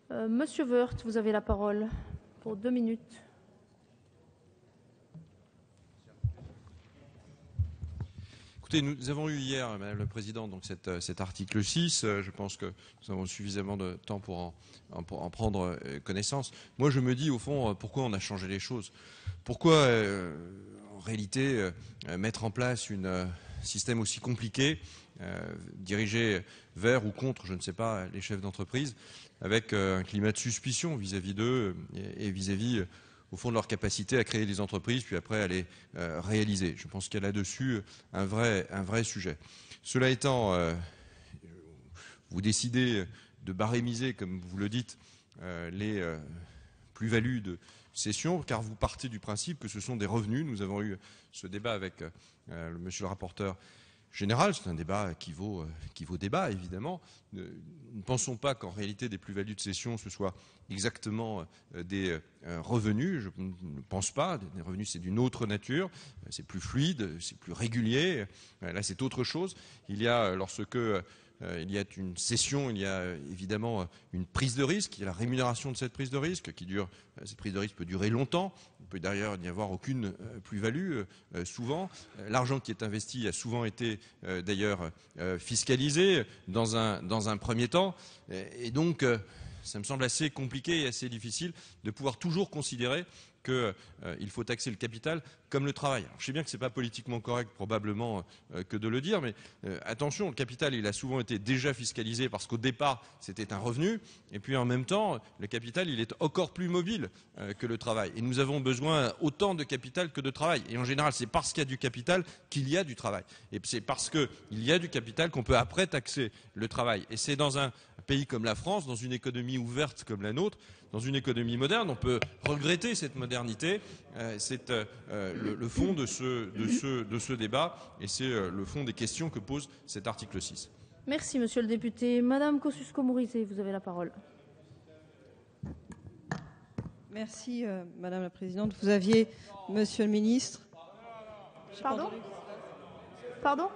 Monsieur Woerth, vous avez la parole pour 2 minutes. Écoutez, nous avons eu hier, Madame la Présidente, donc cet article 6. Je pense que nous avons suffisamment de temps pour en prendre connaissance. Moi, je me dis, au fond, pourquoi on a changé les choses? Pourquoi, en réalité, mettre en place un système aussi compliqué, dirigé vers ou contre, je ne sais pas, les chefs d'entreprise, avec un climat de suspicion vis-à-vis d'eux et vis-à-vis au fond de leur capacité à créer des entreprises, puis après à les réaliser. Je pense qu'il y a là-dessus un vrai sujet. Cela étant, vous décidez de barémiser, comme vous le dites, les plus-values de cession, car vous partez du principe que ce sont des revenus. Nous avons eu ce débat avec monsieur le rapporteur général. C'est un débat qui vaut débat, évidemment. Nous ne pensons pas qu'en réalité des plus-values de cession, ce soit exactement des revenus. Je ne pense pas. Des revenus, c'est d'une autre nature. C'est plus fluide, c'est plus régulier. Là, c'est autre chose. Il y a, lorsque il y a une cession, il y a évidemment une prise de risque, il y a la rémunération de cette prise de risque qui dure. Cette prise de risque peut durer longtemps. Il peut d'ailleurs n'y avoir aucune plus-value souvent. L'argent qui est investi a souvent été d'ailleurs fiscalisé dans un premier temps. Et donc, ça me semble assez compliqué et assez difficile de pouvoir toujours considérer qu'il faut taxer le capital comme le travail. Alors, je sais bien que ce n'est pas politiquement correct probablement que de le dire, mais attention, le capital il a souvent été déjà fiscalisé parce qu'au départ c'était un revenu, et puis en même temps le capital il est encore plus mobile que le travail. Et nous avons besoin autant de capital que de travail. Et en général c'est parce qu'il y a du capital qu'il y a du travail. Et c'est parce qu'il y a du capital qu'on peut après taxer le travail. Et c'est dans un pays comme la France, dans une économie ouverte comme la nôtre, dans une économie moderne, on peut regretter cette modernité. C'est le fond de ce débat et c'est le fond des questions que pose cet article 6. Merci, monsieur le député. Madame Kosciusko-Morizet, vous avez la parole. Merci, Madame la Présidente. Vous aviez, Monsieur le Ministre... Pardon ? Pardon ?